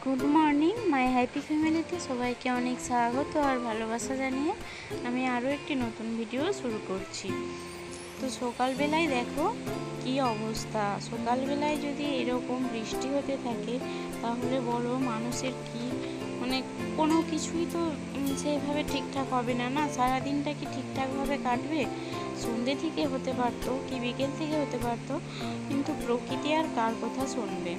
Good morning my happy ফ্যামিলিতে সবাইকে অনেক স্বাগত আর ভালোবাসা জানিয়ে আমি আরও একটি নতুন ভিডিও শুরু করছি। তো সকালবেলায় দেখো কি অবস্থা, সকালবেলায় যদি এরকম বৃষ্টি হতে থাকে তাহলে বলো মানুষের কি মানে কোনো কিছুই তো সেইভাবে ঠিকঠাক হবে না, না সারাদিনটা কি ঠিকঠাকভাবে কাটবে? সন্ধ্যে থেকে হতে পারতো কি বিকেল থেকে হতে পারতো, কিন্তু প্রকৃতি আর কার কথা শুনবে।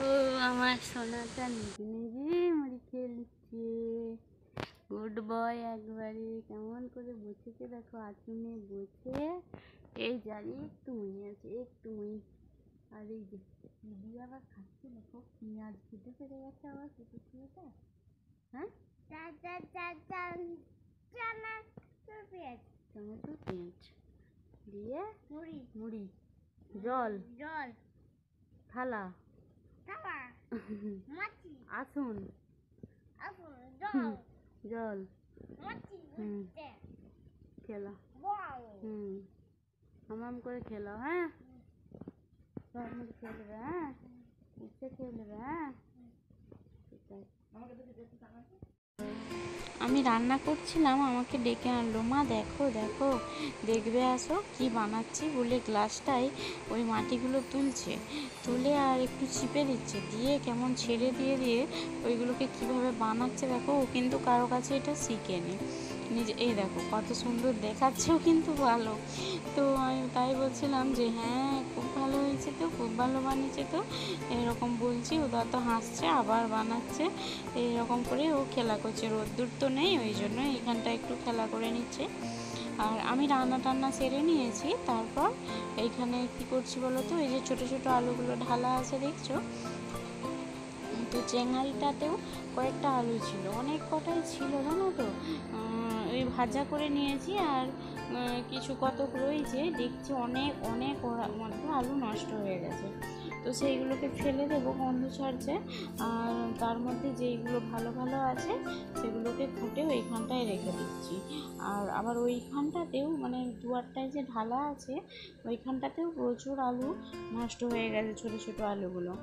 ও আমার সোনাটা নিজে নিজে মুড়ি খেয়ে নিচ্ছে, গুড বয় একবারে কেমন করে বসেছে দেখো, আচুনে বসে এই জানি একটু মুই আছে একটু মুই। আর এই যে দিদি আবার খাচ্ছে দেখো, পেঁয়াজ খেতে পেরে গেছে আবার কেটে খেয়েটা। হ্যাঁ টমেটো পেঁয়াজ দিয়ে মুড়ি মুড়ি জল জল থালা আসুন জল খেলা হামাম করে খেলো। হ্যাঁ সব মুড়ি খেয়ে নেবে, হ্যাঁ ইচ্ছে খেয়ে নেবে। হ্যাঁ আমি রান্না করছিলাম, আমাকে ডেকে আনলো, মা দেখো দেখো দেখবে আসো কি বানাচ্ছি বলে গ্লাসটায় ওই মাটিগুলো তুলে আর একটু চিপে দিচ্ছে, দিয়ে কেমন ছেড়ে দিয়ে দিয়ে ওইগুলোকে কিভাবে বানাচ্ছে দেখো। ও কিন্তু কারো কাছে এটা শিখেনি নিজে, এই দেখো কত সুন্দর দেখাচ্ছেও কিন্তু ভালো। তো আমি তাই বলছিলাম যে হ্যাঁ খুব ভালো হয়েছে তো, খুব ভালো বানিয়েছে তো, এরকম বলছি। ওরা তো হাসছে আবার বানাচ্ছে, এইরকম করে ও খেলা করছে। রোদ্দুর তো নেই ওই জন্য এখানটা একটু খেলা করে নিচ্ছে। আর আমি রান্না টান্না সেরে নিয়েছি, তারপর এইখানে কি করছি বলো তো, এই যে ছোটো ছোটো আলুগুলো ঢালা আছে দেখছো, তো চেঙালটাতেও কয়েকটা আলু ছিল, অনেক কটাই ছিল জানো তো। ওই ভাজা করে নিয়েছি আর কিছু কতক রয়েছে দেখছি, অনেক অনেক মধ্যে আলু নষ্ট হয়ে গেছে। তো সেইগুলোকে ফেলে দেবো, গন্ধ ছাড়ছে। আর তার মধ্যে যেইগুলো ভালো ভালো আছে সেগুলোকে ফুটে ওইখানটায় রেখে দিচ্ছি। আর আবার ওইখানটাতেও মানে দুয়ারটায় যে ঢালা আছে ওইখানটাতেও প্রচুর আলু নষ্ট হয়ে গেছে, ছোটো ছোটো আলুগুলো।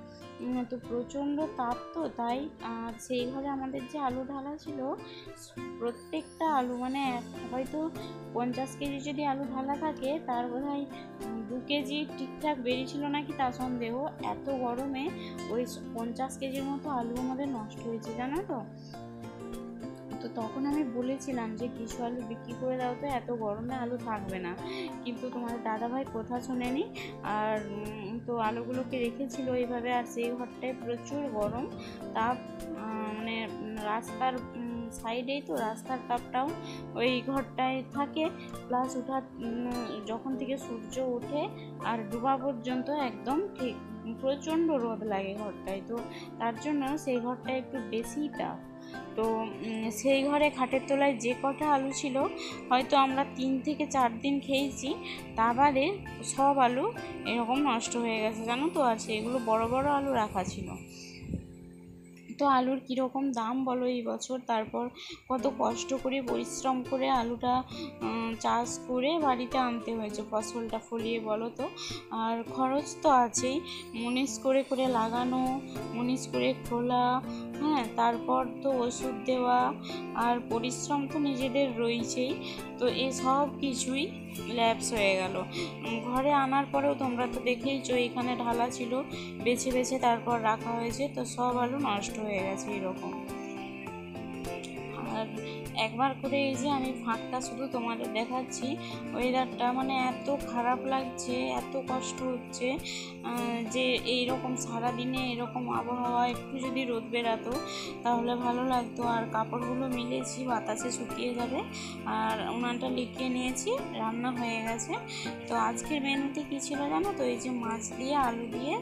তো প্রচণ্ড তাপ তো তাই। আর সেই ঘরে আমাদের যে আলু ঢালা ছিল প্রত্যেকটা আলু মানে হয়তো 50 কেজি যদি আলু ঢালা থাকে তার বোধহয় 2 কেজি ঠিকঠাক বেরিয়েছিল নাকি তা সন্দেহ। এত গরমে ওই 50 কেজির মতো আলু আমাদের নষ্ট হয়েছে জানো তো। তো তখন আমি বলেছিলাম যে কিছু আলু বিক্রি করে দাও তো, এত গরমে আলু থাকবে না, কিন্তু তোমার দাদাভাই কথা শোনেনি। আর তো আলুগুলোকে রেখেছিল এইভাবে। আর সেই ঘরটায় প্রচুর গরম তাপ, মানে রাস্তার সাইডেই তো, রাস্তার তাপটাও ওই ঘরটায় থাকে, প্লাস যখন থেকে সূর্য ওঠে আর ডোবা পর্যন্ত একদম ঠিক প্রচণ্ড রোদ লাগে ঘরটায়। তো তার জন্য সেই ঘরটায় একটু বেশি তাপ। তো সেই ঘরে খাটের তলায় যে কটা আলু ছিল হয়তো আমরা 3 থেকে 4 দিন খেয়েছি, তা বাদে সব আলু এরকম নষ্ট হয়ে গেছে জানো তো। আর সেগুলো বড় বড় আলু রাখা ছিল। তো আলুর কীরকম দাম বলো এই বছর, তারপর কত কষ্ট করে পরিশ্রম করে আলুটা চাষ করে বাড়িতে আনতে হয়েছে, ফসলটা ফলিয়ে বলো তো। আর খরচ তো আছেই, মুনিশ করে করে লাগানো, মুনিশ করে খোলা, হ্যাঁ তারপর তো ওষুধ দেওয়া, আর পরিশ্রম তো নিজেদের রয়েছেই। তো এই সব কিছুই ল্যাপস হয়ে গেল। ঘরে আনার পরেও তোমরা তো দেখেইছো এখানে ঢালা ছিল, বেছে বেছে তারপর রাখা হয়েছে, তো সব আলু নষ্ট হয়ে গেছে এরকম। আর একবার করে এই যে আমি ফাঁকটা শুধু তোমাদের দেখাচ্ছি, ওয়েদারটা মানে এত খারাপ লাগছে, এত কষ্ট হচ্ছে যে এইরকম সারাদিনে এরকম আবহাওয়া একটু যদি রোদ বেরাতো তাহলে ভালো লাগতো। আর কাপড়গুলো মিলেছি, বাতাসে শুকিয়ে যাবে। আর উনানটা লিখিয়ে নিয়েছি, রান্না হয়ে গেছে। তো আজকের মেনুতে কী ছিল জানো তো, এই যে মাছ দিয়ে আলু দিয়ে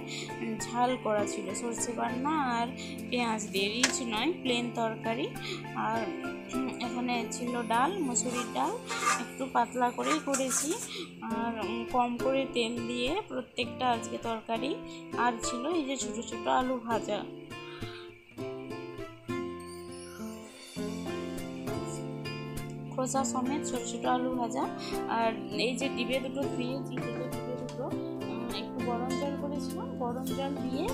ঝাল করা ছিল, সর্ষে বাটনা আর পেঁয়াজ দিয়ে, রিচ নয় প্লেন তরকারি। আর এখানে ছিল ডাল, মুসুরির ডাল, একটু পাতলা করেই করেছি আর কম করে তেল দিয়ে প্রত্যেকটা আজকে তরকারি। আর ছিল এই যে ছোটো ছোটো আলু ভাজা। খোসা সমেত ছোটো ছোটো আলু ভাজা। আর এই যে ডিবে দুটো ধুয়েছি, ডিবে দুটো একটু গরম জল করেছিলাম, গরম জল দিয়ে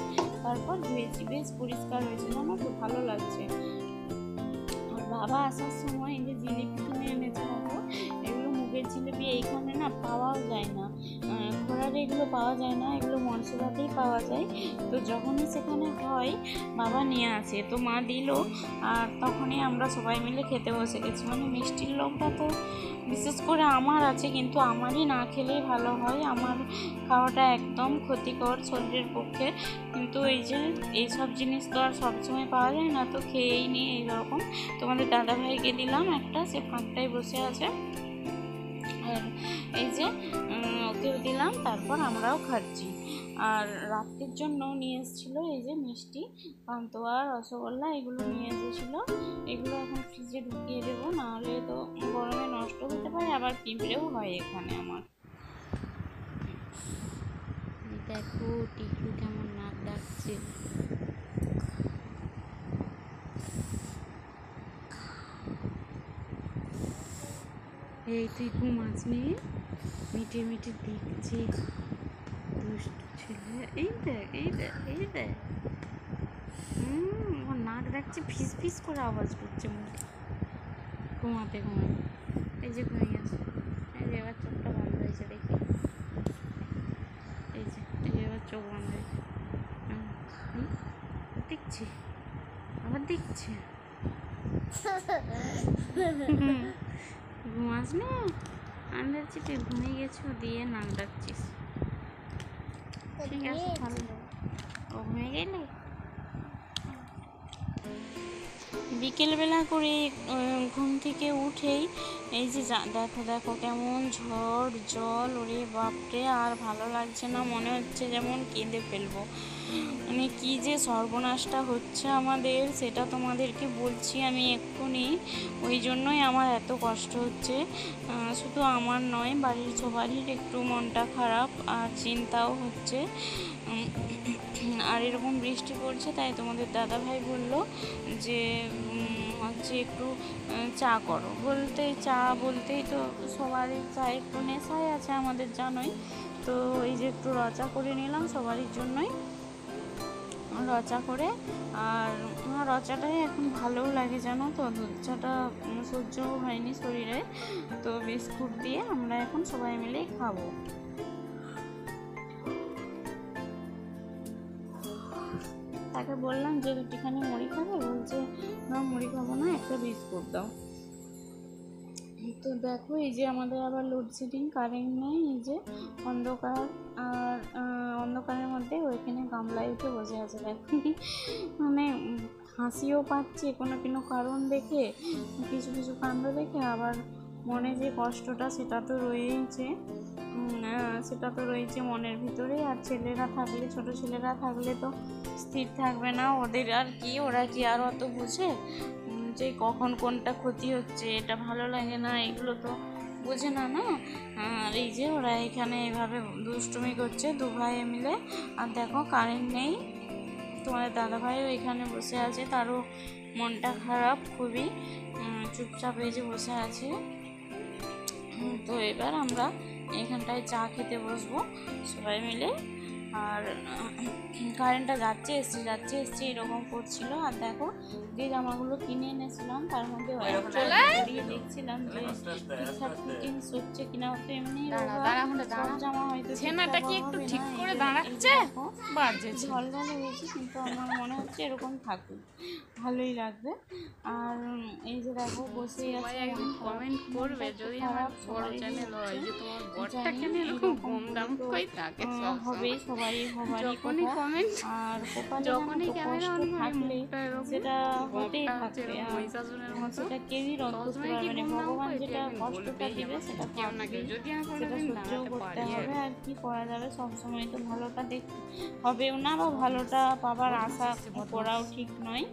তারপর ধুয়েছি, বেশ পরিষ্কার হয়েছে, জানো তো ভালো লাগছে। আর বাবা আসার সময় এই যে জিলিপি কিনে এনেছে, দেখো এগুলো মুগের জিলিপি এইখানে না পাওয়াও যায় না, ঘোড়ারে এগুলো পাওয়া যায় না, এগুলো মনসুরাতেই পাওয়া যায়। তো যখনই সেখানে হয় বাবা নিয়ে আসে, তো মা দিল, আর তখনই আমরা সবাই মিলে খেতে বসে গেছি। মানে মিষ্টির লোভটা তো বিশেষ করে আমার আছে, কিন্তু আমারই না খেলেই ভালো হয়, আমার খাওয়াটা একদম ক্ষতিকর শরীরের পক্ষে। কিন্তু এই যে এইসব জিনিস তো আর সবসময় পাওয়া যায় না, তো খেয়েই নিয়ে এইরকম। তোমাদের দাদাভাইকে দিলাম একটা, সে ফাঁকটায় বসে আছে, আর এই যে ওকেও দিলাম, তারপর আমরাও খাচ্ছি। আর রাত্রির জন্য নিয়ে এসেছিলো এই যে মিষ্টি, পান্তুয়া, রসগোল্লা, এগুলো নিয়ে এসেছিলো। এগুলো এখন ফ্রিজে ঢুকিয়ে দেবো, নাহলে তো গরমে নষ্ট হতে পারে, আবার পিঁপড়েও হয় এখানে আমার। দেখো টিকলু কেমন নাক ডাকছে। এই তুই ঘুমাসনি, মিটে মিটে দেখছে, দুষ্টু ছেলে। এই দেখ, এই দেখ, এই দেখ, ওর নাক ডাকছে, ফিস ফিস করে আওয়াজ করছে মুখে। ঘুমাতে ঘুমাতে এই যে ঘুমিয়ে গেছে, এই যে এবার চোখটা বন্ধ হয়েছে, দেখি এই যে এবার চোখ বন্ধ হয়েছে, দেখছি, আবার দেখছে। ঘুমাস না, আমি ভাবছি তুই ঘুমিয়ে গেছো দিয়ে নাক ডাকছিস। ঠিক আছে, ভালো, ও ঘুমিয়ে গেলে। বিকেলবেলা করে ঘুম থেকে উঠেই এই যে দেখো দেখো কেমন ঝড় জল, ওরে বাপরে, আর ভালো লাগছে না, মনে হচ্ছে যেমন কেঁদে ফেলবো। মানে কি যে সর্বনাশটা হচ্ছে আমাদের, সেটা তোমাদেরকে বলছি আমি এক্ষুনি, ওই জন্যই আমার এত কষ্ট হচ্ছে। শুধু আমার নয়, বাড়ির সবারই একটু মনটা খারাপ আর চিন্তাও হচ্ছে। আর এরকম বৃষ্টি পড়ছে, তাই তোমাদের দাদাভাই বললো যে হচ্ছে একটু চা করো, চা বলতেই তো সবারই চা একটু নেশায় আছে আমাদের, জানোই তো। এই যে একটু রচা করে নিলাম সবারই জন্যই, রচা করে। আর রচাটাই এখন ভালোও লাগে, জানো তো, দুধ চাটা সহ্যও হয়নি শরীরে, তো বিস্কুট দিয়ে আমরা এখন সবাই মিলেই খাবো। তাকে বললাম যে দুটিখানি মুড়ি খাবে, বলছে না মুড়ি খাবো না, একটা বিস্কুট দাও। তো দেখো এই যে আমাদের আবার লোডশেডিং, কারেন্ট নেই, এই যে অন্ধকার, আর অন্ধকারের মধ্যে ওইখানে গামলায় উঠে বসে আছে। দেখো মানে হাসিও পাচ্ছে কোনো কারণ দেখে, কিছু কিছু কাণ্ড দেখে, আবার মনে যে কষ্টটা সেটা তো রয়েছে মনের ভিতরে। আর ছেলেরা থাকলে, ছোট ছেলেরা থাকলে তো স্থির থাকবে না, ওদের আর কি, ওরা কি আর অত বুঝে যে কখন কোনটা ক্ষতি হচ্ছে, এটা ভালো লাগে না, এগুলো তো বোঝে না, না। আর এই যে ওরা এখানে এভাবে দুষ্টুমি করছে দু ভাই মিলে। আর দেখো কারেন্ট নেই, তোমাদের দাদাভাইও এখানে বসে আছে, তারও মনটা খারাপ খুবই, চুপচাপ এই যে বসে আছে। তো এবার আমরা এখানটায় চা খেতে বসবো সবাই মিলে। আর কারেন্টটা যাচ্ছে এসছে এরকম করছিল। আর দেখো যে জামাগুলো কিনে এনেছিলাম তার মধ্যে দেখছিলাম যে ঠিকঠাক ফিটিংস হচ্ছে কিনা, তো এমনি সব জামা হয়তো ঢলঢলে হয়েছে, কিন্তু আমার মনে হচ্ছে এরকম থাকুক, ভালোই লাগবে। আর এই যে দেখো বসে আছে, কমেন্ট করবে যদি আমার বড় চ্যানেল হয় যে তোমার বড়টা কেন এরকম কম দাম কই থাকে, হবে সবারই হবারই যখনই কমেন্ট, আর যখনই ক্যামেরা অন থাকলে সেটা হতেই থাকবে, আর সেটা কেউই রদ করতে পারবে না। ভগবান যেটা কষ্টটা দিবে সেটা সহ্য করতে হবে, আর কি করা যাবে। সবসময় তো ভালোটা দেখতে হবেও না, বা ভালোটা পাবার আশা করাও ঠিক নয়।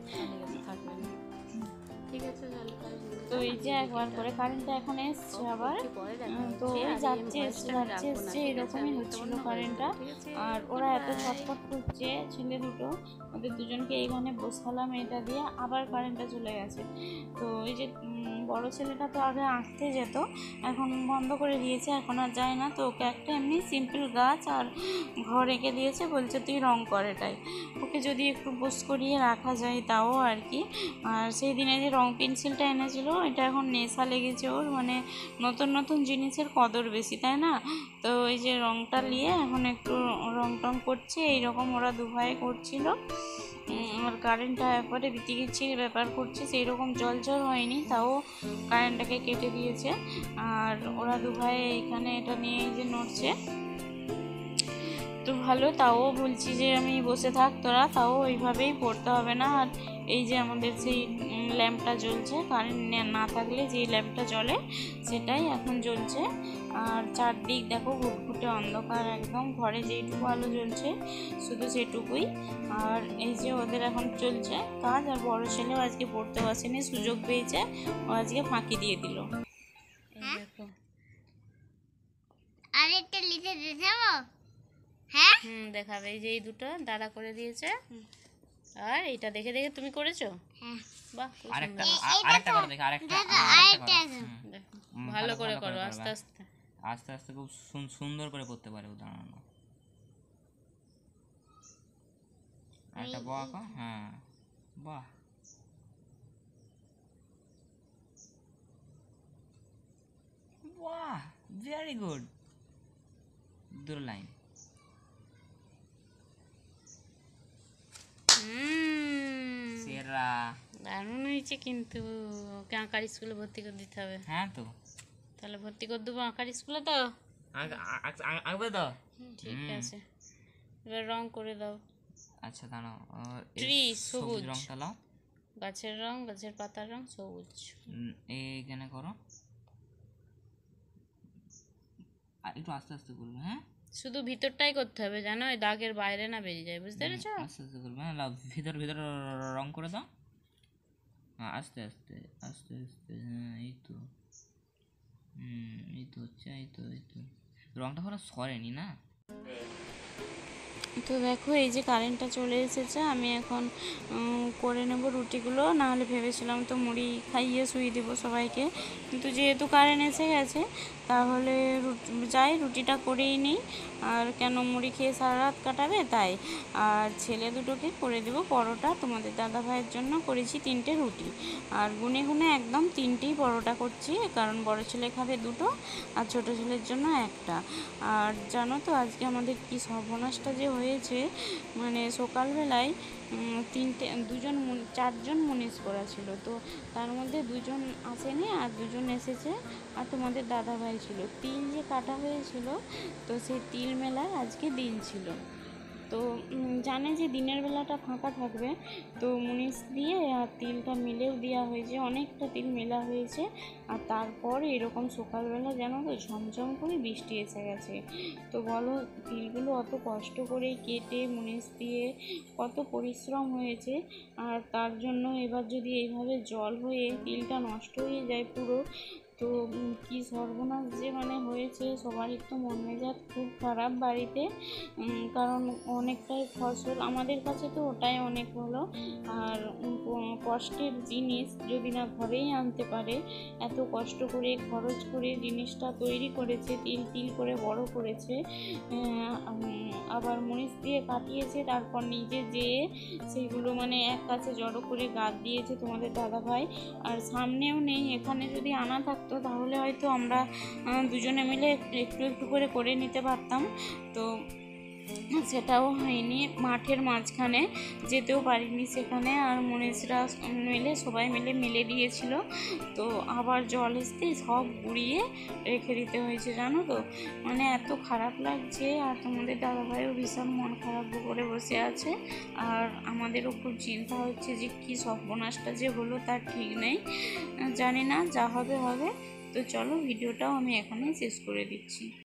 ঠিক আছে চলো তাহলে তো এই যে একবার করে কারেন্টটা এখন এসছে আবার, পরে দেখা তো হচ্ছে। ওই আর এই যাচ্ছে ভয়েসটা আমি যাচ্ছে রাখবো না, এসছে ঠিক আছে? এরকমই আমি হচ্ছিল অন্য voice কারেন্টটা। দেবো, ঠিক আছে? আর ওরা এত Goodbye. ছটফট করছে ছেলে দুটো, ওদের দুজনকে এইখানে বসালাম এটা দিয়ে, আবার কারেন্টটা চলে গেছে। তো ওই যে বড় ছেলেটা তো আগে আঁকতে যেত, এখন বন্ধ করে দিয়েছে, এখন আর যায় না। তো ওকে একটা এমনি সিম্পল গাছ আর ঘর এঁকে দিয়েছে, বলছে তুই রং কর এটাই। ওকে যদি একটু বোস করিয়ে রাখা যায় তাও আর কি। আর সেই দিনে যে রং পেন্সিলটা এনেছিল, এটা এখন নেশা লেগেছে ওর, মানে নতুন নতুন জিনিসের কদর বেশি, তাই না? তো ওই যে রংটা নিয়ে এখন একটু রং টং করছে, এইরকম ওরা দু ভাই করছিল। আর কারেন্টটা একবারে বিতিকিচ্ছির ব্যাপার করছে, সেই রকম জল হয়নি, তাও কারেন্টটাকে কেটে দিয়েছে। আর ওরা দু ভাই এখানে এটা নিয়ে এই যে নড়ছে, তো ভালো। তাও বলছি যে আমি বসে থাক তোরা, তাও ওইভাবেই পড়তে হবে না। আর এই যে আমাদের সেই ল্যাম্পটা জ্বলছে, কারেন্ট না থাকলে যে ল্যাম্পটা জ্বলে সেটাই এখন জ্বলছে। আর চারদিক দেখো ঘুটঘুটে অন্ধকার একদম, ঘরে যেইটুকু আলো জ্বলছে শুধু সেটুকুই। আর এই যে ওদের এখন চলছে কাজ। আর বড় ছেলেও আজকে পড়তে বসেনি, সুযোগ পেয়েছে, ও আজকে ফাঁকি দিয়ে দিল। এই দেখো, আর একটা লিখে দেখাবো? হ্যাঁ দেখাবে। এই যে এই দুটো দাঁড়া করে দিয়েছে, আর এটা দেখে দেখে তুমি করেছো? হ্যাঁ বাহ, খুব আরেকটা সুন্দর। আরেকটা করে দেখো, আরেকটা দাদা আরেকটা আরেকটা করো। আছে। দেখো, ভালো করে করো, আস্তে আস্তে। আস্তে আস্তে খুব সুন্দর করে পড়তে পারে উদাহরণ। একটা বাহ, হ্যাঁ বাহ, বাহ, ভেরি গুড। দুটো লাইন। সেরা। দারুণ হয়েছে কিন্তু। ওকে আঁকার স্কুলে ভর্তি করে দিতে হবে। হ্যাঁ তো, তাহলে ভর্তি করে দেবো আঁকার স্কুলে তো। আঁকবে তো? ঠিক আছে, এবার রং করে দাও। আচ্ছা দাঁড়াও, ট্রি সবুজ সবুজ, রংটা লাও। গাছের রং, গাছের পাতার রং সবুজ। এইখানে করো, আর একটু আস্তে আস্তে করবে। হ্যাঁ, শুধু ভিতরটাই করতে হবে, জানো, ওই দাগের বাইরে না বেরিয়ে যায়, বুঝতে পেরেছো? আস্তে আস্তে করবে। হ্যাঁ, লাও, ভিতর ভিতর রং করে দাও। হ্যাঁ, আস্তে আস্তে আস্তে আস্তে। হ্যাঁ, এই তো। এই তো হচ্ছে, এই তো এই তো। রংটা হলো সরেনি না। তো দেখো এই যে কারেন্টটা চলে এসেছে, আমি এখন করে নেব রুটিগুলো। নাহলে ভেবেছিলাম তো মুড়ি খাইয়ে শুয়ে দেবো সবাইকে, কিন্তু যেহেতু কারেন্ট এসে গেছে তাহলে যাই রুটিটা করেই নিই। আর কেন মুড়ি খেয়ে সারা রাত কাটাবে তাই। আর ছেলে দুটোকে করে দেবো পরোটা, তোমাদের দাদা ভাইয়ের জন্য করেছি 3টে রুটি। আর গুনে গুনে একদম 3টেই পরোটা করছি, কারণ বড় ছেলে খাবে 2টো আর ছোটো ছেলের জন্য 1টা। আর জানো তো আজকে আমাদের কি সর্বনাশটা যে হয়েছে, মানে সকালবেলায় চারজন মুনিশ করা ছিল, তো তার মধ্যে 2জন আসেনি আর 2জন এসেছে। আর তোমাদের দাদা ভাই ছিল, তিল যে কাটা হয়েছিল, তো সেই তিল মেলার আজকে দিন ছিল। তো জানে যে দিনের বেলাটা ফাঁকা থাকবে, তো মুনিশ দিয়ে আর তিলটা মিলেও দেওয়া হয়েছে, অনেকটা তিল মেলা হয়েছে। আর তারপর এরকম সকালবেলা জানো তো ঝমঝম করে বৃষ্টি এসে গেছে। তো বলো, তিলগুলো অত কষ্ট করে কেটে মুনিশ দিয়ে কত পরিশ্রম হয়েছে, আর তার জন্য এবার যদি এইভাবে জল হয়ে তিলটা নষ্ট হয়ে যায় পুরো, তো কি সর্বনাশ যে মানে হয়েছে, সবারই তো মন মেজাজ খুব খারাপ বাড়িতে। কারণ অনেকটাই ফসল আমাদের কাছে, তো ওটাই অনেক হলো। আর কষ্টের জিনিস যদি না ঘরেই আনতে পারে, এত কষ্ট করে খরচ করে জিনিসটা তৈরি করেছে, তিল তিল করে বড় করেছে, আবার মরিচ দিয়ে কাটিয়েছে, তারপর নিজে যেয়ে সেগুলো মানে এক কাছে জড়ো করে গাদ দিয়েছে তোমাদের দাদাভাই। আর সামনেও নেই, এখানে যদি আনা থাকতো তাহলে হয়তো আমরা দুজনে মিলে একটু একটু করে নিতে পারতাম। তো সেটাও হয়নি, মাঠের মাঝখানে যেতেও পারিনি সেখানে। আর মনীষরা মিলে সবাই মিলে দিয়েছিল, তো আবার জল আসতে সব গুঁড়িয়ে রেখে দিতে হয়েছে, জানো তো। মানে এত খারাপ লাগছে, আর তোমাদের দাদাভাইও ভীষণ মন খারাপ করে বসে আছে। আর আমাদেরও খুব চিন্তা হচ্ছে যে কী সর্বনাশটা যে হলো তার ঠিক নেই, জানি না, যা হবে হবে। তো চলো ভিডিওটাও আমি এখানেই শেষ করে দিচ্ছি।